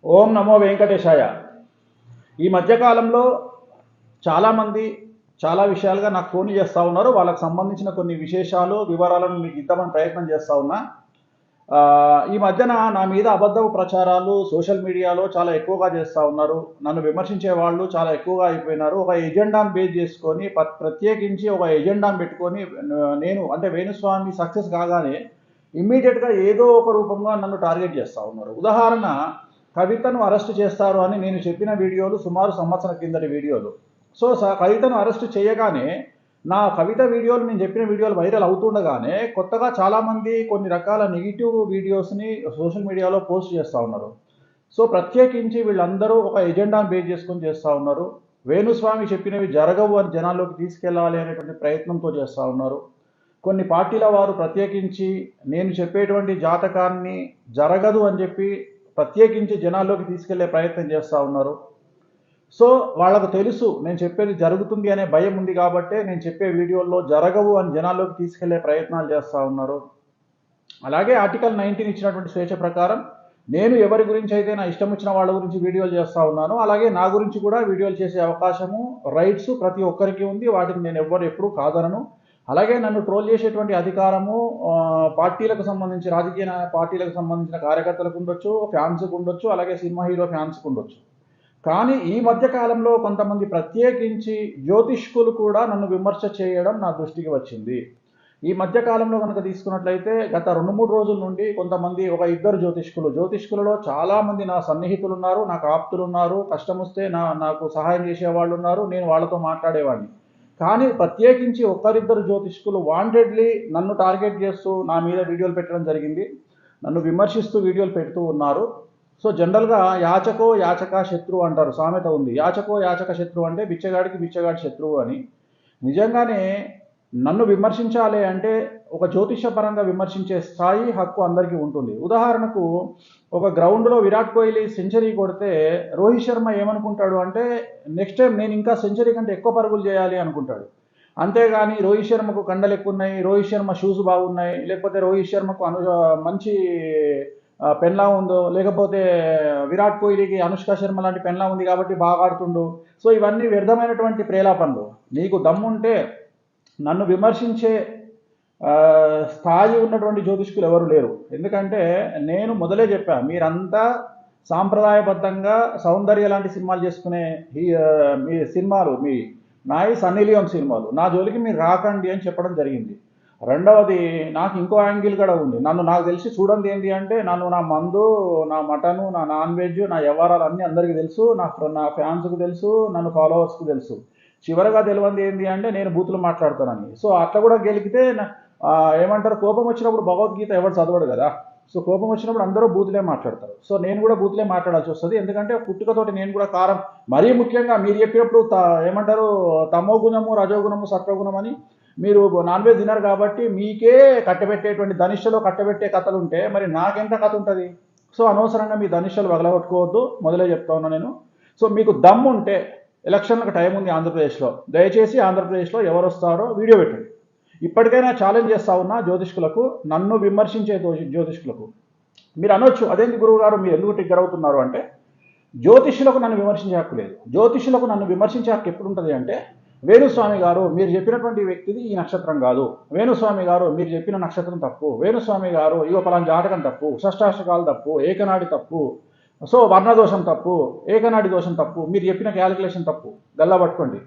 ఓం నమో వెంకటేశాయ. ఈ మధ్యకాలంలో చాలామంది చాలా విషయాలుగా నాకు ఫోన్ చేస్తూ ఉన్నారు. వాళ్ళకు సంబంధించిన కొన్ని విశేషాలు, వివరాలను మీకు ఇద్దామని ప్రయత్నం చేస్తూ ఉన్నా. ఈ మధ్యన నా మీద అబద్ధపు ప్రచారాలు సోషల్ మీడియాలో చాలా ఎక్కువగా చేస్తూ ఉన్నారు. నన్ను విమర్శించే వాళ్ళు చాలా ఎక్కువగా అయిపోయినారు. ఒక ఎజెండాను బేస్ చేసుకొని ప్రత్యేకించి ఒక ఎజెండాను పెట్టుకొని నేను అంటే వేణుస్వామి సక్సెస్ కాగానే ఇమ్మీడియట్గా ఏదో ఒక రూపంగా నన్ను టార్గెట్ చేస్తూ ఉన్నారు. ఉదాహరణ, కవితను అరెస్ట్ చేస్తారు అని నేను చెప్పిన వీడియోలు సుమారు సంవత్సరం కిందటి వీడియోలు. సో కవితను అరెస్ట్ చేయగానే నా కవిత వీడియోలు, నేను చెప్పిన వీడియోలు వైరల్ అవుతుండగానే కొత్తగా చాలామంది కొన్ని రకాల నెగిటివ్ వీడియోస్ని సోషల్ మీడియాలో పోస్ట్ చేస్తూ ఉన్నారు. సో ప్రత్యేకించి వీళ్ళందరూ ఒక ఎజెండాను బేస్ చేసుకొని చేస్తూ ఉన్నారు. వేణుస్వామి చెప్పినవి జరగవు అని జనాల్లోకి తీసుకెళ్లాలి అనేటువంటి ప్రయత్నంతో చేస్తూ ఉన్నారు. కొన్ని పార్టీల వారు ప్రత్యేకించి నేను చెప్పేటువంటి జాతకాన్ని జరగదు అని చెప్పి ప్రత్యేకించి జనాల్లోకి తీసుకెళ్లే ప్రయత్నం చేస్తూ ఉన్నారు. సో వాళ్ళకు తెలుసు నేను చెప్పేది జరుగుతుంది అనే భయం ఉంది కాబట్టే నేను చెప్పే వీడియోల్లో జరగవు అని జనాల్లోకి తీసుకెళ్లే ప్రయత్నాలు చేస్తూ ఉన్నారు. అలాగే ఆర్టికల్ 19 ఇచ్చినటువంటి స్వేచ్ఛ ప్రకారం నేను ఎవరి గురించి అయితే నా ఇష్టం వచ్చిన వాళ్ళ గురించి వీడియోలు చేస్తూ ఉన్నాను, అలాగే నా గురించి కూడా వీడియోలు చేసే అవకాశము, రైట్స్ ప్రతి ఒక్కరికి ఉంది. వాటిని నేను ఎప్పుడూ కాదనను. అలాగే నన్ను ట్రోల్ చేసేటువంటి అధికారము పార్టీలకు సంబంధించి, రాజకీయ పార్టీలకు సంబంధించిన కార్యకర్తలకు ఉండొచ్చు, ఫ్యాన్స్కు ఉండొచ్చు, అలాగే సినిమా హీరో ఫ్యాన్స్కు ఉండొచ్చు. కానీ ఈ మధ్య కాలంలో కొంతమంది ప్రత్యేకించి జ్యోతిష్కులు కూడా నన్ను విమర్శ చేయడం నా దృష్టికి వచ్చింది. ఈ మధ్య కాలంలో కనుక తీసుకున్నట్లయితే గత 2-3 రోజుల నుండి కొంతమంది, ఒక ఇద్దరు జ్యోతిష్కులలో చాలామంది నా సన్నిహితులు ఉన్నారు, నాకు ఆప్తులు ఉన్నారు. కష్టం వస్తే నాకు సహాయం చేసేవాళ్ళు ఉన్నారు, నేను వాళ్ళతో మాట్లాడేవాడిని. కానీ ప్రత్యేకించి ఒకరిద్దరు జ్యోతిష్కులు వాంటెడ్లీ నన్ను టార్గెట్ చేస్తూ నా మీద వీడియోలు పెట్టడం జరిగింది. నన్ను విమర్శిస్తూ వీడియోలు పెడుతూ ఉన్నారు. సో జనరల్గా యాచకో యాచక శత్రువు అంటారు, సామెత ఉంది. యాచకో యాచక శత్రువు అంటే బిచ్చగాడికి బిచ్చగాడి శత్రువు అని. నిజంగానే నన్ను విమర్శించాలి అంటే ఒక జ్యోతిషపరంగా విమర్శించే స్థాయి, హక్కు అందరికీ ఉంటుంది. ఉదాహరణకు, ఒక గ్రౌండ్లో విరాట్ కోహ్లీ సెంచరీ కొడితే రోహిత్ శర్మ ఏమనుకుంటాడు అంటే నెక్స్ట్ టైం నేను ఇంకా సెంచరీ కంటే ఎక్కువ పరుగులు చేయాలి అనుకుంటాడు. అంతేగాని రోహిత్ శర్మకు కండలు ఎక్కువ ఉన్నాయి, రోహిత్ శర్మ షూస్ బాగున్నాయి, లేకపోతే రోహిత్ శర్మకు మంచి పెన్లా ఉందో, లేకపోతే విరాట్ కోహ్లీకి అనుష్క శర్మ లాంటి పెన్లా ఉంది కాబట్టి బాగా ఆడుతుండు. సో ఇవన్నీ వ్యర్థమైనటువంటి ప్రేలాపనలు. నీకు దమ్ముంటే నన్ను విమర్శించే స్థాయి ఉన్నటువంటి జ్యోతిష్కులు ఎవరు లేరు. ఎందుకంటే నేను మొదలే చెప్పాను, మీరంతా సాంప్రదాయబద్ధంగా సౌందర్య లాంటి సినిమాలు చేసుకునే మీ సినిమాలు, నాయి సన్నీ లియోన్ సినిమాలు, నా జోలికి మీరు రాకండి అని చెప్పడం జరిగింది. రెండవది, నాకు ఇంకో యాంగిల్ కూడా ఉంది. నాకు తెలిసి చూడండి ఏంటి అంటే, నా మందు, నా మటను, నా నాన్ వెజ్, నా వ్యవహారాలు అన్నీ అందరికీ తెలుసు, నా ఫ్యాన్స్కు తెలుసు, నన్ను ఫాలోవర్స్కు తెలుసు. చివరగా తెలియంది ఏంటి అంటే నేను బూతులు మాట్లాడతానని. సో అట్లా కూడా గెలికితే ఏమంటారు, కోపం వచ్చినప్పుడు భగవద్గీత ఎవరు చదవడు కదా. సో కోపం వచ్చినప్పుడు అందరూ బూతులే మాట్లాడతారు. సో నేను కూడా బూతులే మాట్లాడాల్సి వస్తుంది. ఎందుకంటే పుట్టుకతోటి నేను కూడా కారం, మరీ ముఖ్యంగా మీరు చెప్పినప్పుడు ఏమంటారు, తమో గుణము, రజోగుణము, సత్వగుణం అని మీరు నాన్ వెజ్ తినరు కాబట్టి మీకే కట్టబెట్టేటువంటి ధనిష్టలో కట్టబెట్టే కథలు ఉంటే మరి నాకెంత కథ ఉంటుంది. సో అనవసరంగా మీ ధనిష్టలు వగలగొట్టుకోవద్దు, మొదలే చెప్తా ఉన్నా నేను. సో మీకు దమ్ము ఉంటే, ఎలక్షన్లకు టైం ఉంది ఆంధ్రప్రదేశ్లో, దయచేసి ఆంధ్రప్రదేశ్లో ఎవరు వస్తారో వీడియో పెట్టండి. ఇప్పటికైనా ఛాలెంజ్ చేస్తా ఉన్నా జ్యోతిష్కులకు, నన్ను విమర్శించే జ్యోతిష్కులకు. మీరు అనొచ్చు, అదేంటి గురువు గారు మీరు ఎందుకు ట్రిగ్గర్ అవుతున్నారు అంటే, జ్యోతిష్యులకు నన్ను విమర్శించే హక్కు లేదు. జ్యోతిష్యులకు నన్ను విమర్శించే హక్కు ఎప్పుడు ఉంటుంది అంటే, వేణుస్వామి గారు మీరు చెప్పినటువంటి వ్యక్తిది ఈ నక్షత్రం కాదు, వేణుస్వామి గారు మీరు చెప్పిన నక్షత్రం తప్పు, వేణుస్వామి గారు ఇగో పలానా జాతకం తప్పు, షష్టాష్టకాలు తప్పు, ఏకనాడి తప్పు, సో వర్ణదోషం తప్పు, ఏకనాడి దోషం తప్పు, మీరు చెప్పిన క్యాలిక్యులేషన్ తప్పు, గల్లా పట్టుకోండి,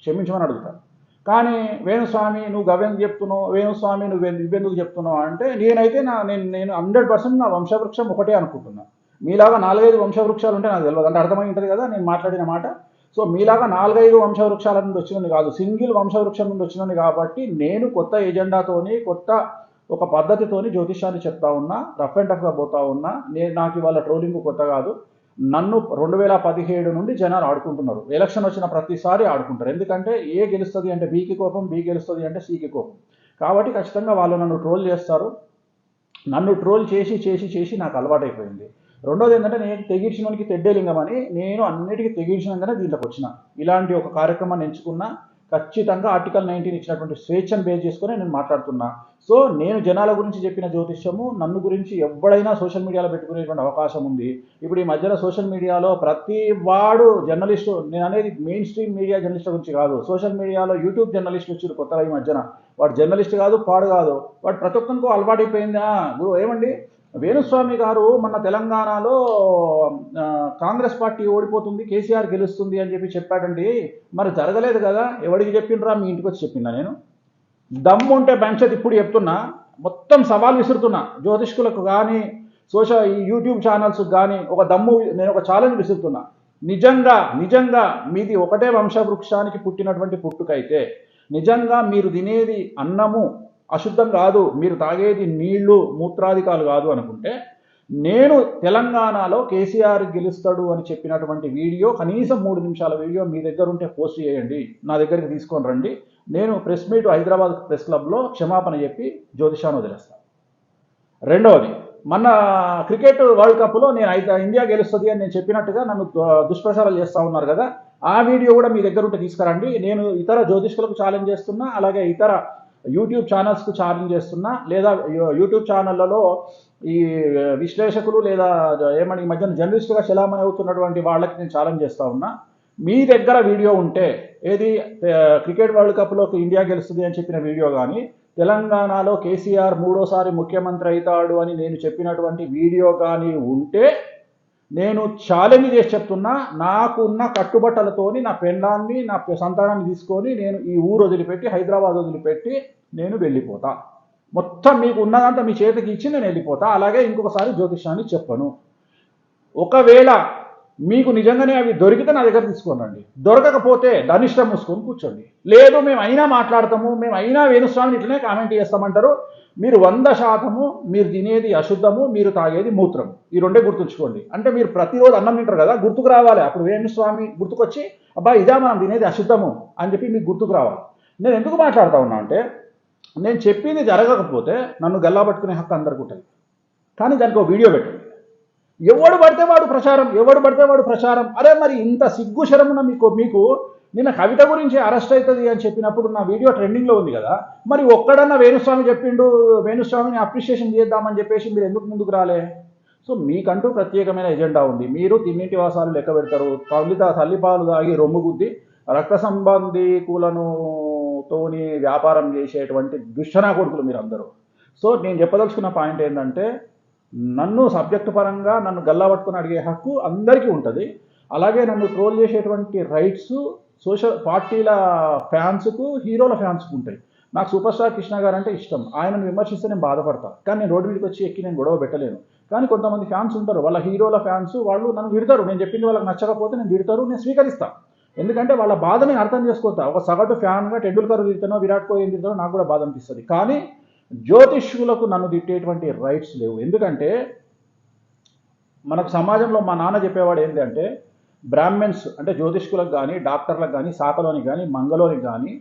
క్షమించమని అడుగుతాను. కానీ వేణుస్వామి నువ్వు గవ్వెందుకు చెప్తున్నావు, వేణుస్వామి నువ్వెందుకు చెప్తున్నావు అంటే, నేనైతే నేను 100% నా వంశవృక్షం ఒకటే అనుకుంటున్నాను. మీలాగా 4-5 వంశవృక్షాలు ఉంటే నాకు తెలియదు, అంటే అర్థమై ఉంటుంది కదా నేను మాట్లాడిన మాట. సో మీలాగా 4-5 వంశవృక్షాల నుండి వచ్చినది కాదు, సింగిల్ వంశవృక్షం నుండి వచ్చినది కాబట్టి నేను కొత్త ఎజెండాతోని, కొత్త ఒక పద్ధతితోని జ్యోతిష్యాన్ని చెప్తా ఉన్నా, రఫ్ అండ్ టఫ్గా పోతా ఉన్నా. నాకు ఇవాళ ట్రోలింగ్ కొత్త కాదు. నన్ను 2017 నుండి జనాలు ఆడుకుంటున్నారు. ఎలక్షన్ వచ్చిన ప్రతిసారి ఆడుకుంటారు. ఎందుకంటే ఏ గెలుస్తుంది అంటే బీకి కోపం, బీ గెలుస్తుంది అంటే సీకి కోపం. కాబట్టి ఖచ్చితంగా వాళ్ళు నన్ను ట్రోల్ చేస్తారు. నన్ను ట్రోల్ చేసి చేసి చేసి నాకు అలవాటైపోయింది. రెండోది ఏంటంటే, నేను తెగించినోనికి తెడ్డేలింగం అని, నేను అన్నిటికీ తెగించినాకనే దీంట్లోకి వచ్చిన. ఇలాంటి ఒక కార్యక్రమాన్ని ఎంచుకున్నా. ఖచ్చితంగా ఆర్టికల్ 19 ఇచ్చినటువంటి స్వేచ్ఛను బేస్ చేసుకుని నేను మాట్లాడుతున్నా. సో నేను జనాల గురించి చెప్పిన జ్యోతిష్యము, నన్ను గురించి ఎవడైనా సోషల్ మీడియాలో పెట్టుకునేటువంటి అవకాశం ఉంది. ఇప్పుడు ఈ మధ్యన సోషల్ మీడియాలో ప్రతి వాడు జర్నలిస్టు, నేను అనేది మెయిన్ స్ట్రీమ్ మీడియా జర్నలిస్ట్ గురించి కాదు, సోషల్ మీడియాలో యూట్యూబ్ జర్నలిస్ట్ వచ్చారు కొత్తగా ఈ మధ్యన. వాడు జర్నలిస్ట్ కాదు, పాడు కాదు, వాడు ప్రతి ఒక్కరికో అలవాటైపోయిందా. ఏమండి, వేణుస్వామి గారు మన తెలంగాణలో కాంగ్రెస్ పార్టీ ఓడిపోతుంది, కేసీఆర్ గెలుస్తుంది అని చెప్పాడండి. మరి జరగలేదు కదా, ఎవడికి చెప్పిండ్రా? మీ ఇంటికి వచ్చి చెప్పిందా? నేను దమ్ము ఉంటే భవిష్యత్ ఇప్పుడు చెప్తున్నా, మొత్తం సవాల్ విసురుతున్నా జ్యోతిష్కులకు కానీ ఈ యూట్యూబ్ ఛానల్స్కి కానీ నేను ఒక ఛాలెంజ్ విసురుతున్నా. నిజంగా మీది ఒకటే వంశవృక్షానికి పుట్టినటువంటి పుట్టుకైతే, నిజంగా మీరు తినేది అన్నము అశుద్ధం కాదు, మీరు తాగేది నీళ్లు మూత్రాధికాలు కాదు అనుకుంటే, నేను తెలంగాణలో కేసీఆర్ గెలుస్తాడు అని చెప్పినటువంటి వీడియో, కనీసం 3 నిమిషాల వీడియో మీ దగ్గర ఉంటే పోస్ట్ చేయండి, నా దగ్గరికి తీసుకొని రండి. నేను ప్రెస్ మీట్ హైదరాబాద్ ప్రెస్ క్లబ్లో క్షమాపణ చెప్పి జ్యోతిషాన్ని వదిలేస్తాను. రెండవది, మన క్రికెట్ వరల్డ్ కప్లో నేను ఇండియా గెలుస్తుంది అని నేను చెప్పినట్టుగా నన్ను దుష్ప్రచారాలు చేస్తూ ఉన్నారు కదా, ఆ వీడియో కూడా మీ దగ్గర ఉంటే తీసుకురండి. నేను ఇతర జ్యోతిష్కులకు ఛాలెంజ్ చేస్తున్నా, అలాగే ఇతర యూట్యూబ్ ఛానల్స్కు ఛాలెంజ్ చేస్తున్నా, లేదా యూట్యూబ్ ఛానళ్లలో ఈ విశ్లేషకులు లేదా ఏమని ఈ మధ్యన జర్నలిస్టుగా చలామణి అవుతున్నటువంటి వాళ్ళకి నేను ఛాలెంజ్ చేస్తూ ఉన్నా. మీ దగ్గర వీడియో ఉంటే, ఏది క్రికెట్ వరల్డ్ కప్లో ఇండియా గెలుస్తుంది అని చెప్పిన వీడియో కానీ, తెలంగాణలో కేసీఆర్ 3వ సారి ముఖ్యమంత్రి అవుతాడు అని నేను చెప్పినటువంటి వీడియో కానీ ఉంటే, నేను ఛాలెంజ్ చేసి చెప్తున్నా, నాకున్న కట్టుబట్టలతోని నా పెండాన్ని నా సంతానాన్ని తీసుకొని నేను ఈ ఊరు వదిలిపెట్టి, హైదరాబాద్ వదిలిపెట్టి నేను వెళ్ళిపోతా. మొత్తం మీకు ఉన్నదంతా మీ చేతికి ఇచ్చి నేను వెళ్ళిపోతా. అలాగే ఇంకొకసారి జ్యోతిష్యాన్ని చెప్పను. ఒకవేళ మీకు నిజంగానే అవి దొరికితే నా దగ్గర తీసుకోనండి, దొరకకపోతే ధనిష్టం మూసుకొని కూర్చోండి. లేదు మేము అయినా మాట్లాడతాము, మేము అయినా వేణుస్వామిని ఇట్లనే కామెంట్ చేస్తామంటారు. మీరు 100% మీరు తినేది అశుద్ధము, మీరు తాగేది మూత్రం, ఈ రెండే గుర్తుంచుకోండి. అంటే మీరు ప్రతిరోజు అన్నం తింటారు కదా, గుర్తుకు రావాలి. అప్పుడు వేణుస్వామి గుర్తుకొచ్చి, అబ్బా ఇదా మనం తినేది అశుద్ధము అని చెప్పి మీకు గుర్తుకు రావాలి. నేను ఎందుకు మాట్లాడుతూ ఉన్నా అంటే, నేను చెప్పింది జరగకపోతే నన్ను గల్లా పట్టుకునే హక్కు అందరికీ ఉంటుంది. కానీ దానికి ఒక వీడియో పెట్టండి. ఎవడు పడితే వాడు ప్రచారం. అరే మరి ఇంత సిగ్గు శరమున మీకు నిన్న కవిత గురించి అరెస్ట్ అవుతుంది అని చెప్పినప్పుడు నా వీడియో ట్రెండింగ్లో ఉంది కదా, మరి ఒక్కడన్నా వేణుస్వామి చెప్పిండు, వేణుస్వామిని అప్రిషియేషన్ చేద్దామని చెప్పేసి మీరు ఎందుకు ముందుకు రాలే? సో మీకంటూ ప్రత్యేకమైన ఎజెండా ఉంది. మీరు తిన్నింటి వాసాలు లెక్క పెడతారు, తల్లిపాలు దాగి రొమ్ము గుద్ది రక్త సంబంధీకులను తోని వ్యాపారం చేసేటువంటి దుష్టనా కొడుకులు మీరు అందరూ. సో నేను చెప్పదలుచుకున్న పాయింట్ ఏంటంటే, నన్ను సబ్జెక్టు పరంగా నన్ను గల్లా పట్టుకుని అడిగే హక్కు అందరికీ ఉంటుంది. అలాగే నన్ను ట్రోల్ చేసేటువంటి రైట్స్ సోషల్ పార్టీల ఫ్యాన్స్కు, హీరోల ఫ్యాన్స్కు ఉంటాయి. నాకు సూపర్ స్టార్ కృష్ణ గారు అంటే ఇష్టం, ఆయనను విమర్శిస్తే నేను బాధపడతాను, కానీ నేను రోడ్డు మీదకి వచ్చి ఎక్కి నేను గొడవ పెట్టలేను. కానీ కొంతమంది ఫ్యాన్స్ ఉంటారు, వాళ్ళ హీరోల ఫ్యాన్స్, వాళ్ళు నన్ను తిడతారు. నేను చెప్పింది వాళ్ళకి నచ్చకపోతే నేను తిడతారు, నేను స్వీకరిస్తాను. ఎందుకంటే వాళ్ళ బాధ నేను అర్థం చేసుకోతా. ఒక సగటు ఫ్యాన్గా టెండూల్కర్ తిడతానో, విరాట్ కోహ్లీ తిడతానో నాకు కూడా బాధ అనిపిస్తుంది. కానీ జ్యోతిష్యులకు నన్ను తిట్టేటువంటి రైట్స్ లేవు. ఎందుకంటే మనకు సమాజంలో మా నాన్న చెప్పేవాడు ఏంటంటే, బ్రాహ్మణ్స్ అంటే జ్యోతిష్కులకు కానీ, డాక్టర్లకు కానీ, శాఖలోనికి కానీ, మంగళోనికి కానీ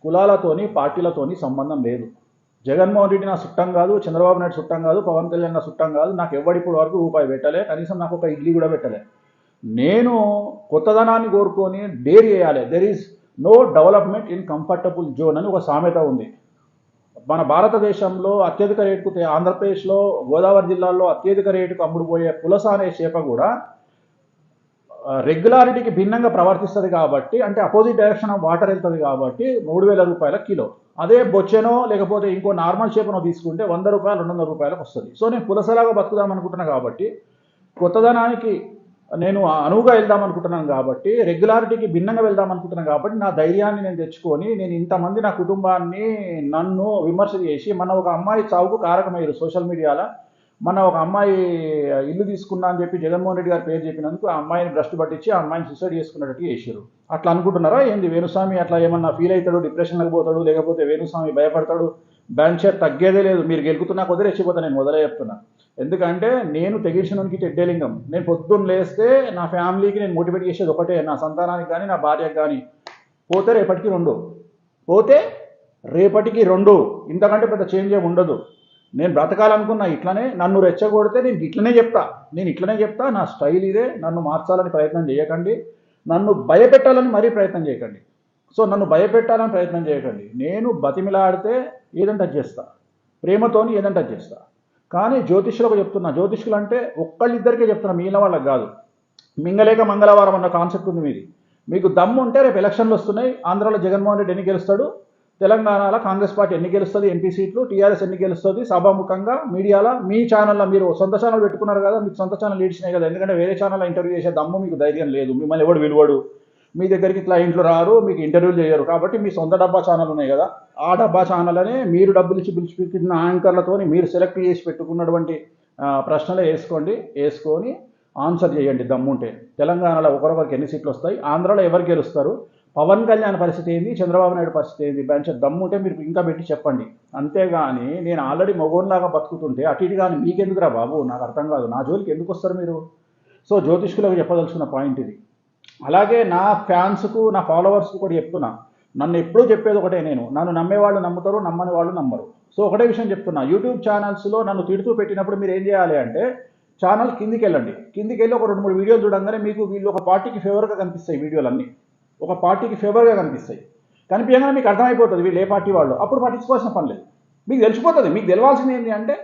కులాలతోని పార్టీలతోని సంబంధం లేదు. జగన్మోహన్ రెడ్డి నా చుట్టం కాదు, చంద్రబాబు నాయుడు చుట్టం కాదు, పవన్ కళ్యాణ్ నా చుట్టం కాదు. నాకు ఎవడిప్పుడు వరకు రూపాయి పెట్టలే, కనీసం నాకు ఒక ఇడ్లీ కూడా పెట్టలే. నేను కొత్తదనాన్ని కోరుకొని డేర్ చేయాలి. There is no development in comfortable zone అని ఒక సామెత ఉంది. మన భారతదేశంలో అత్యధిక రేటుకు, ఆంధ్రప్రదేశ్లో గోదావరి జిల్లాలో అత్యధిక రేటుకు అమ్ముడుపోయే పులస అనే చేప కూడా రెగ్యులారిటీకి భిన్నంగా ప్రవర్తిస్తుంది కాబట్టి, అంటే అపోజిట్ డైరెక్షన్ ఆఫ్ వాటర్ వెళ్తుంది కాబట్టి 3,000 రూపాయల కిలో. అదే బొచ్చెనో లేకపోతే ఇంకో నార్మల్ చేపనో తీసుకుంటే 100 రూపాయలు 200 రూపాయలకు వస్తుంది. సో నేను పులసలాగా బతుకుదాం అనుకుంటున్నా కాబట్టి, కొత్తదనానికి నేను అనువుగా వెళ్దాం అనుకుంటున్నాను కాబట్టి, రెగ్యులారిటీకి భిన్నంగా వెళ్దాం అనుకుంటున్నాను కాబట్టి, నా ధైర్యాన్ని నేను తెచ్చుకొని, నేను ఇంతమంది నా కుటుంబాన్ని నన్ను విమర్శ చేసి, మన ఒక అమ్మాయి చావుకు కారకమయ్యారు సోషల్ మీడియాలో. మన ఒక అమ్మాయి ఇల్లు తీసుకున్నా అని చెప్పి జగన్మోహన్ రెడ్డి గారి పేరు చెప్పినందుకు ఆ అమ్మాయిని భ్రష్టు పట్టించి ఆ అమ్మాయిని సూసైడ్ చేసుకున్నట్టు చేశారు. అట్లా అనుకుంటున్నారా ఏంది? వేణుస్వామి అట్లా ఏమన్నా ఫీల్ అవుతాడు, డిప్రెషన్లకు పోతాడు, లేకపోతే వేణుస్వామి భయపడతాడు, బ్యాంక్ షేర్ తగ్గేదే లేదు. మీరు గెలుకుతున్నా కొద్దిగా రెచ్చిపోతా, నేను మొదలే చెప్తున్నా. ఎందుకంటే నేను తెగించినోనికి తెడ్డేలింగం. నేను పొద్దున్న లేస్తే నా ఫ్యామిలీకి నేను మోటివేట్ చేసేది ఒకటే, నా సంతానానికి కానీ నా భార్యకు కానీ, పోతే రేపటికి 2, ఇంతకంటే పెద్ద చేంజ్ ఏమి ఉండదు. నేను బ్రతకాలనుకున్నా ఇట్లనే, నన్ను రెచ్చగొడితే నేను ఇట్లనే చెప్తా, నా స్టైల్ ఇదే. నన్ను మార్చాలని ప్రయత్నం చేయకండి, నన్ను భయపెట్టాలని మరీ ప్రయత్నం చేయకండి. సో నన్ను భయపెట్టాలని ప్రయత్నం చేయకండి. నేను బతిమిలాడితే ఏదంటే అది చేస్తా, ప్రేమతోని ఏదంటే అది చేస్తా. కానీ జ్యోతిష్యులకు చెప్తున్నా, జ్యోతిష్యులు అంటే ఒక్కళ్ళిద్దరికే చెప్తున్నా, మిగిలిన వాళ్ళకి కాదు. మింగలేక మంగళవారం అన్న కాన్సెప్ట్ ఉంది మీది. మీకు దమ్ము ఉంటే రేపు ఎలక్షన్లు వస్తున్నాయి. ఆంధ్రాలో జగన్మోహన్ రెడ్డి ఎన్ని గెలుస్తాడు, తెలంగాణలో కాంగ్రెస్ పార్టీ ఎన్ని గెలుస్తుంది, ఎంపీ సీట్లు, టీఆర్ఎస్ ఎన్ని గెలుస్తుంది, సభాముఖంగా మీడియాలో మీ ఛానల్లో మీరు సొంత ఛానల్ పెట్టుకున్నారు కదా, మీకు సొంత ఛానల్ లీడ్చినాయి కదా. ఎందుకంటే వేరే ఛానల్లో ఇంటర్వ్యూ చేసే దమ్ము మీకు ధైర్యం లేదు. మిమ్మల్ని ఎవడు విలువడు, మీ దగ్గరికి క్లయింట్లు రారు, మీకు ఇంటర్వ్యూలు చేయరు. కాబట్టి మీ సొంత డబ్బా ఛానల్ ఉన్నాయి కదా, ఆ డబ్బా ఛానల్ అనే మీరు డబ్బులు ఇచ్చి పిలిచిపెట్టిన యాంకర్లతో మీరు సెలెక్ట్ చేసి పెట్టుకున్నటువంటి ప్రశ్నలే వేసుకొని ఆన్సర్ చేయండి దమ్ముంటే. తెలంగాణలో ఒకరొకరికి ఎన్ని సీట్లు వస్తాయి, ఆంధ్రాలో ఎవరు గెలుస్తారు, పవన్ కళ్యాణ్ పరిస్థితి ఏంది, చంద్రబాబు నాయుడు పరిస్థితి ఏంది, బెంచ్ దమ్ముంటే మీరు ఇంకా పెట్టి చెప్పండి. అంతేగాని నేను ఆల్రెడీ మగోన్లాగా బతుకుతుంటే అటు ఇటు కానీ మీకెందుకురా బాబు, నాకు అర్థం కాదు. నా జోలికి ఎందుకు వస్తారు మీరు? సో జ్యోతిష్కులకు చెప్పదలుచుకున్న పాయింట్ ఇది. అలాగే నా ఫ్యాన్స్కు, నా ఫాలోవర్స్కు కూడా చెప్తున్నా, నన్ను ఎప్పుడూ చెప్పేది ఒకటే, నేను నన్ను నమ్మేవాళ్ళు నమ్ముతారు, నమ్మని వాళ్ళు నమ్మరు. సో ఒకటే విషయం చెప్తున్నా, యూట్యూబ్ ఛానల్స్లో నన్ను తిడుతూ పెట్టినప్పుడు మీరు ఏం చేయాలి అంటే, ఛానల్ కిందికి వెళ్ళండి. కిందికి వెళ్ళి ఒక 2-3 వీడియోలు చూడంగానే మీకు వీళ్ళు ఒక పార్టీకి ఫేవర్గా కనిపిస్తాయి. వీడియోలన్నీ ఒక పార్టీకి ఫేవర్గా కనిపిస్తాయి. కనిపించగానే మీకు అర్థమైపోతుంది వీళ్ళు ఏ పార్టీ వాళ్ళు. అప్పుడు పట్టించుకోవాల్సిన పని లేదు, మీకు తెలిసిపోతుంది. మీకు తెలవాల్సింది ఏంటి అంటే,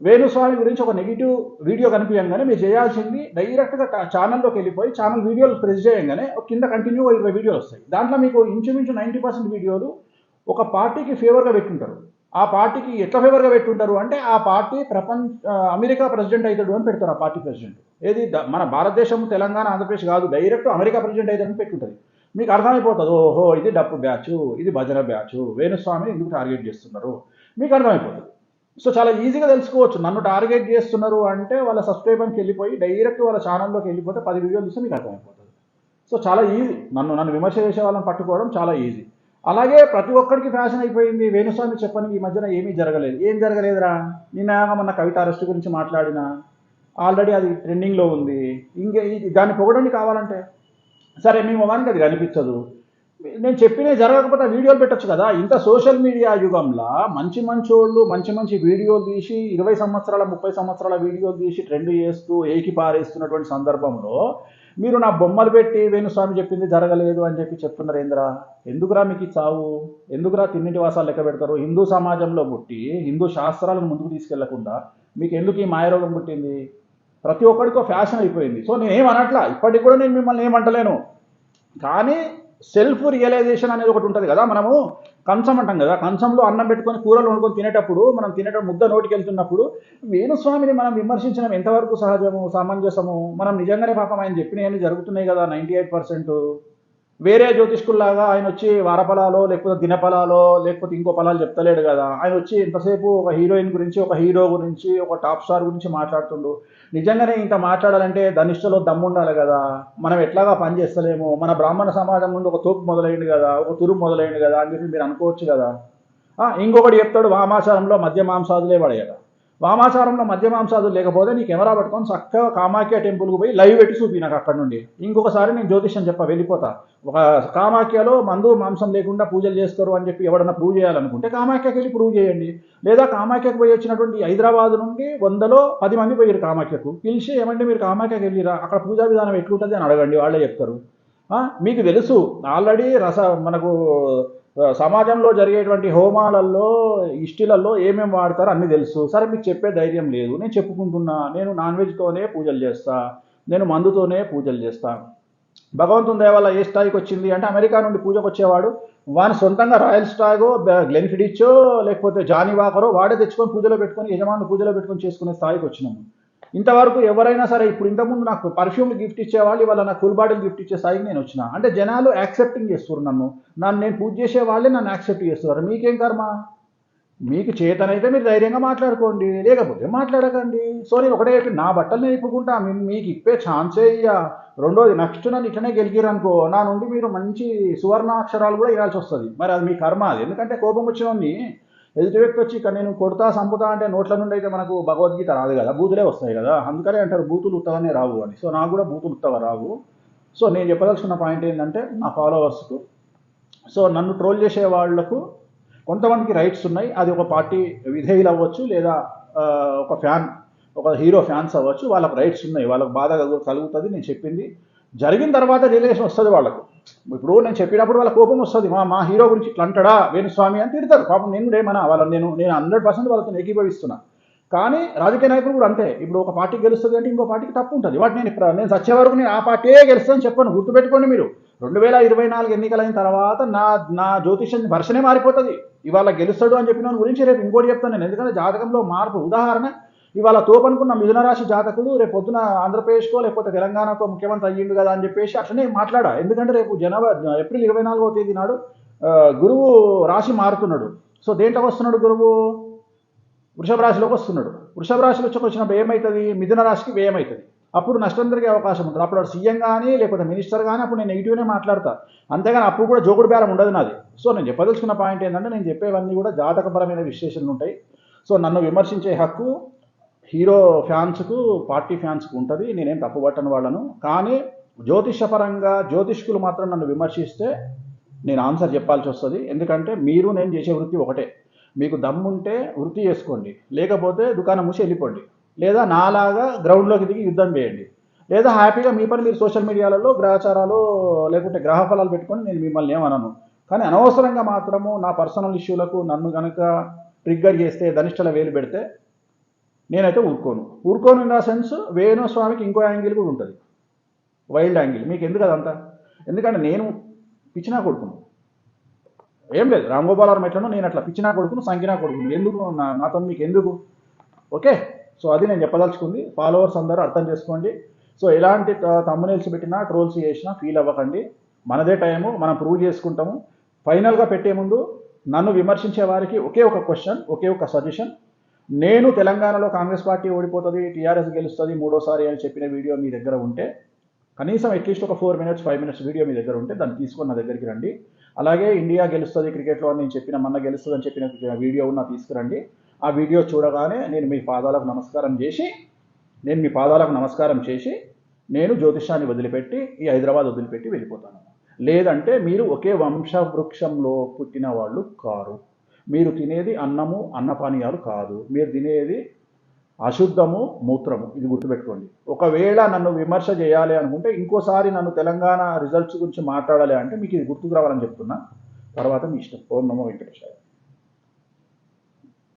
వేణుస్వామి గురించి ఒక నెగిటివ్ వీడియో కనిపించగానే మీరు చేయాల్సింది డైరెక్ట్గా ఛానల్లోకి వెళ్ళిపోయి ఛానల్ వీడియోలు ప్రెస్ చేయగానే కింద కంటిన్యూ 20 వీడియోలు వస్తాయి. దాంట్లో మీకు ఇంచుమించు 90% వీడియోలు ఒక పార్టీకి ఫేవర్గా పెట్టుంటారు. ఆ పార్టీకి ఎట్లా ఫేవర్గా పెట్టుంటారు అంటే, ఆ పార్టీ అమెరికా ప్రెసిడెంట్ అవుతాడు అని పెడతారు. ఆ పార్టీ ప్రెసిడెంట్ ఏది మన భారతదేశం, తెలంగాణ, ఆంధ్రప్రదేశ్ కాదు, డైరెక్ట్ అమెరికా ప్రెసిడెంట్ అవుతాడని పెట్టుంటుంది. మీకు అర్థమైపోతుంది, ఓహో ఇది డప్పు బ్యాచ్, ఇది భజన బ్యాచ్, వేణుస్వామిని ఎందుకు టార్గెట్ చేస్తున్నారు మీకు అర్థమైపోతుంది. సో చాలా ఈజీగా తెలుసుకోవచ్చు. నన్ను టార్గెట్ చేస్తున్నారు అంటే వాళ్ళ సబ్స్క్రైబర్కి వెళ్ళిపోయి డైరెక్ట్ వాళ్ళ ఛానల్లోకి వెళ్ళిపోతే 10 వీడియోలు చూస్తే మీకు అర్థమైపోతుంది. సో చాలా ఈజీ, నన్ను విమర్శ చేసే వాళ్ళని పట్టుకోవడం చాలా ఈజీ. అలాగే ప్రతి ఒక్కరికి ఫ్యాషన్ అయిపోయింది. వేణుస్వామి చెప్పని ఈ మధ్యన ఏమీ జరగలేదు. ఏం జరగలేదురా, నిన్న మొన్న కవిత అరెస్ట్ గురించి మాట్లాడినా, ఆల్రెడీ అది ట్రెండింగ్లో ఉంది. ఇంకా దాన్ని పొగడండి కావాలంటే. సరే మీ మొగానికి అది కనిపించదు, నేను చెప్పినవి జరగకపోతే వీడియోలు పెట్టచ్చు కదా. ఇంత సోషల్ మీడియా యుగంలో మంచి మంచోళ్ళు మంచి వీడియోలు తీసి 20 సంవత్సరాల 30 సంవత్సరాల వీడియోలు తీసి ట్రెండ్ చేస్తూ ఏకి పారేస్తున్నటువంటి సందర్భంలో మీరు నా బొమ్మలు పెట్టి వేణుస్వామి చెప్పింది జరగలేదు అని చెప్తున్నారు ఏంద్రా? ఎందుకురా మీకు ఈ చావు? ఎందుకురా తిన్నింటి వాసాలు లెక్క పెడతారు? హిందూ సమాజంలో పుట్టి హిందూ శాస్త్రాలను ముందుకు తీసుకెళ్లకుండా మీకు ఎందుకు ఈ మాయరోగం పుట్టింది? ప్రతి ఒక్కడికో ఫ్యాషన్ అయిపోయింది. సో నేనేమనట్లా, ఇప్పటికి కూడా నేను మిమ్మల్ని ఏమంటలేను. కానీ సెల్ఫ్ రియలైజేషన్ అనేది ఒకటి ఉంటుంది కదా. మనము కంచం అంటాం కదా, కంచంలో అన్నం పెట్టుకొని కూరలు వండుకొని తినేటప్పుడు, మనం తినేటప్పుడు ముద్ద నోటికి వెళ్తున్నప్పుడు వేణుస్వామిని మనం విమర్శించడం ఎంతవరకు సహజము, సమంజసము? మనం నిజంగానే పాపం ఆయన చెప్పినవన్నీ జరుగుతున్నాయి కదా 98%. వేరే జ్యోతిష్కుల్లాగా ఆయన వచ్చి వారఫలాలో లేకపోతే దినఫలాలో లేకపోతే ఇంకో ఫలాలు చెప్తలేడు కదా. ఆయన వచ్చి ఎంతసేపు ఒక హీరోయిన్ గురించి, ఒక హీరో గురించి, ఒక టాప్ స్టార్ గురించి మాట్లాడుతుండు. నిజంగానే ఇంత మాట్లాడాలంటే ధనిష్టలో దమ్ము ఉండాలి కదా. మనం ఎట్లాగా పని చేస్తలేము, మన బ్రాహ్మణ సమాజం నుండి ఒక తోపు మొదలైంది కదా, ఒక తురుము మొదలైంది కదా అని చెప్పి మీరు అనుకోవచ్చు కదా. ఇంకొకటి చెప్తాడు, వామాచారంలో మధ్య మాంసాదులే పడేయట. వామాచారంలో మధ్య మాంసాదులు లేకపోతే నీ కెమెరా పట్టుకొని చక్కగా కామాఖ్య టెంపుల్కి పోయి లైవ్ పెట్టి చూపి నాకు అక్కడ నుండి. ఇంకొకసారి నేను జ్యోతిష్యం వెళ్ళిపోతా. ఒక కామాఖ్యలో మందు మాంసం లేకుండా పూజలు చేస్తారు అని చెప్పి ఎవడన్నా ప్రూవ్ చేయాలనుకుంటే కామాఖ్యకి వెళ్ళి ప్రూవ్ చేయండి. లేదా కామాఖ్యకు పోయి వచ్చినటువంటి హైదరాబాద్ నుండి 100లో 10 మంది పోయారు కామాఖ్యకు. పిలిచి ఏమంటే మీరు కామాఖ్యకి వెళ్ళిరా, అక్కడ పూజా విధానం ఎట్లుంటుంది అని అడగండి, వాళ్ళే చెప్తారు. మీకు తెలుసు ఆల్రెడీ మనకు సమాజంలో జరిగేటువంటి హోమాలలో ఇష్టిలలో ఏమేమి వాడతారో అన్నీ తెలుసు. సరే మీకు చెప్పే ధైర్యం లేదు, నేను చెప్పుకుంటున్నా. నేను నాన్ వెజ్తోనే పూజలు చేస్తా, నేను మందుతోనే పూజలు చేస్తా. భగవంతుని దయ వల్ల ఏ స్థాయికి వచ్చింది అంటే, అమెరికా నుండి పూజకు వచ్చేవాడు వాని సొంతంగా రాయల్ స్టాగో, గ్లెన్ఫిడిచ్చో లేకపోతే జానీ వాకరో వాడే తెచ్చుకొని పూజలో పెట్టుకొని, యజమానులు పూజలో పెట్టుకొని చేసుకునే స్థాయికి వచ్చినాము. ఇంతవరకు ఎవరైనా సరే, ఇప్పుడు ఇంతకుముందు నాకు పర్ఫ్యూమ్ గిఫ్ట్ ఇచ్చేవాళ్ళు ఇవాళ నాకు ఫుల్ బాటిల్ గిఫ్ట్ ఇచ్చే స్థాయికి నేను వచ్చిన. అంటే జనాలు యాక్సెప్టింగ్ చేస్తున్నారు నేను పూజ చేసే వాళ్ళే నన్ను యాక్సెప్ట్ చేస్తున్నారు. మీకేం కర్మ? మీకు చేతనైతే మీరు ధైర్యంగా మాట్లాడుకోండి, లేకపోతే మాట్లాడకండి. సో నేను ఒకటే చెప్పి నా బట్టలు నేను ఇప్పుకుంటా, మీకు ఇప్పే ఛాన్సే ఇయ్య. రెండోది, నెక్స్ట్ నన్ను ఇట్లనే గెలికిరనుకో నా నుండి మీరు మంచి సువర్ణాక్షరాలు కూడా ఇవ్వాల్సి వస్తుంది. మరి అది మీ కర్మ. అది ఎందుకంటే కోపం వచ్చినోని ఎదుటి వ్యక్తి వచ్చి ఇక్కడ నేను కొడతా సంపుతా అంటే నోట్ల నుండి అయితే మనకు భగవద్గీత రాదు కదా, బూతులే వస్తాయి కదా. అందుకనే అంటారు బూతులు ఉత్తగానే రావు అని. సో నాకు కూడా బూతులు ఉత్తగా రావు. సో నేను చెప్పదలుచుకున్న పాయింట్ ఏంటంటే, నా ఫాలోవర్స్కు, సో నన్ను ట్రోల్ చేసే వాళ్లకు కొంతమందికి రైట్స్ ఉన్నాయి. అది ఒక పార్టీ విధేయులు అవ్వచ్చు, లేదా ఒక హీరో ఫ్యాన్స్ అవ్వచ్చు, వాళ్ళకి రైట్స్ ఉన్నాయి, వాళ్ళకి బాధ కలుగుతుంది. నేను చెప్పింది జరిగిన తర్వాత రియలైజేషన్ వస్తుంది వాళ్ళకు. ఇప్పుడు నేను చెప్పినప్పుడు వాళ్ళ కోపం వస్తుంది, మా హీరో గురించి ఇట్లా అంటాడా వేణుస్వామి అని తిడతారు. పాపం నేను కూడా ఏమన్నా వాళ్ళని నేను 100% వాళ్ళతో ఏకీభవిస్తున్నా. కానీ రాజకీయ నాయకులు కూడా అంతే. ఇప్పుడు ఒక పార్టీ గెలుస్తుంది అంటే ఇంకో పార్టీకి తప్పు ఉంటుంది. వాటి నేను సచ్చే వరకు నేను ఆ పార్టీయే గెలుస్తుందని చెప్పాను. గుర్తుపెట్టుకోండి మీరు. 2024 ఎన్నికలైన తర్వాత నా జ్యోతిష్యం వర్షనే మారిపోతుంది. ఇవాళ గెలుస్తాడు అని చెప్పిన గురించి రేపు ఇంకోటి చెప్తాను నేను. ఎందుకంటే జాతకంలో మార్పు. ఉదాహరణ, ఇవాళ తోపనుకున్న మిథున రాశి జాతకుడు రేపు పొద్దున ఆంధ్రప్రదేశ్కో లేకపోతే తెలంగాణకో ముఖ్యమంత్రి అయ్యిండు కదా అని చెప్పేసి అట్లనే మాట్లాడా. ఎందుకంటే రేపు ఏప్రిల్ 24వ తేదీ నాడు గురువు రాశి మారుతున్నాడు. సో దేంట్లోకి వస్తున్నాడు గురువు? వృషభ రాశిలోకి వస్తున్నాడు. వృషభ రాశిలోకి వచ్చినప్పుడు ఏమవుతుంది? మిథున రాశికి వ్యయమవుతుంది. అప్పుడు నష్టం జరిగే అవకాశం ఉంటుంది. అప్పుడు సీఎం కానీ లేకపోతే మినిస్టర్ కానీ అప్పుడు నేను నెగిటివ్నే మాట్లాడతా. అంతేగాని అప్పుడు కూడా జోకుడు బేరం ఉండదు నాది. సో నేను చెప్పదలుచుకున్న పాయింట్ ఏంటంటే, నేను చెప్పేవన్నీ కూడా జాతకపరమైన విశ్లేషణలు ఉంటాయి. సో నన్ను విమర్శించే హక్కు హీరో ఫ్యాన్స్కు, పార్టీ ఫ్యాన్స్కు ఉంటుంది. నేనేం తప్పుపట్టని వాళ్ళను. కానీ జ్యోతిషపరంగా జ్యోతిష్కులు మాత్రం నన్ను విమర్శిస్తే నేను ఆన్సర్ చెప్పాల్సి వస్తుంది. ఎందుకంటే మీరు నేను చేసే వృత్తి ఒకటే. మీకు దమ్ముంటే వృత్తి చేసుకోండి, లేకపోతే దుకాణం మూసి వెళ్ళిపోండి, లేదా నాలాగా గ్రౌండ్లోకి దిగి యుద్ధం చేయండి, లేదా హ్యాపీగా మీ పని మీరు సోషల్ మీడియాలలో గ్రహచారాలు లేకుంటే గ్రహ ఫలాలు పెట్టుకొని నేను మిమ్మల్ని ఏమనను. కానీ అనవసరంగా మాత్రము నా పర్సనల్ ఇష్యూలకు నన్ను కనుక ట్రిగ్గర్ చేస్తే, ధనిష్టల వేలు పెడితే నేనైతే ఊరుకోను ఇన్ ద సెన్స్ వేణుస్వామికి ఇంకో యాంగిల్ కూడా ఉంటుంది, వైల్డ్ యాంగిల్. మీకు ఎందుకు అదంతా? ఎందుకంటే నేను పిచ్చినా కొడుకును, ఏం లేదు. రామ్ గోపాల్ ఎట్లనో నేను అట్లా పిచ్చినా కొడుకును, సంకినా కొడుకును. ఎందుకు నాతో మీకు ఎందుకు? ఓకే, సో అది నేను చెప్పదలుచుకుంది. ఫాలోవర్స్ అందరూ అర్థం చేసుకోండి. సో ఎలాంటి తమ్మునేల్స్ పెట్టినా, ట్రోల్స్ చేసినా ఫీల్ అవ్వకండి. మనదే టైము, మనం ప్రూవ్ చేసుకుంటాము. ఫైనల్గా పెట్టే ముందు నన్ను విమర్శించే వారికి ఒకే ఒక క్వశ్చన్, ఒకే ఒక సజెషన్. నేను తెలంగాణలో కాంగ్రెస్ పార్టీ ఓడిపోతుంది, టీఆర్ఎస్ గెలుస్తుంది మూడోసారి అని చెప్పిన వీడియో మీ దగ్గర ఉంటే, కనీసం అట్లీస్ట్ ఒక 4 minutes 5 minutes వీడియో మీ దగ్గర ఉంటే దాన్ని తీసుకొని నా దగ్గరికి రండి. అలాగే ఇండియా గెలుస్తుంది క్రికెట్లో అని నేను చెప్పిన, మొన్న గెలుస్తుంది అని చెప్పిన వీడియో ఉన్న తీసుకురండి. ఆ వీడియో చూడగానే నేను మీ పాదాలకు నమస్కారం చేసి నేను జ్యోతిషాన్ని వదిలిపెట్టి ఈ హైదరాబాద్ వదిలిపెట్టి వెళ్ళిపోతాను. లేదంటే మీరు ఒకే వంశవృక్షంలో పుట్టిన వాళ్ళు కారు. మీరు తినేది అన్నము, అన్నపానీయాలు కాదు. మీరు తినేది అశుద్ధము, మూత్రము. ఇది గుర్తుపెట్టుకోండి. ఒకవేళ నన్ను విమర్శ చేయాలి అనుకుంటే, ఇంకోసారి నన్ను తెలంగాణ రిజల్ట్స్ గురించి మాట్లాడాలి అంటే మీకు ఇది గుర్తుకు రావాలని చెప్తున్నా. తర్వాత మీ ఇష్టం. ఓం నమో వెంకటేశాయ.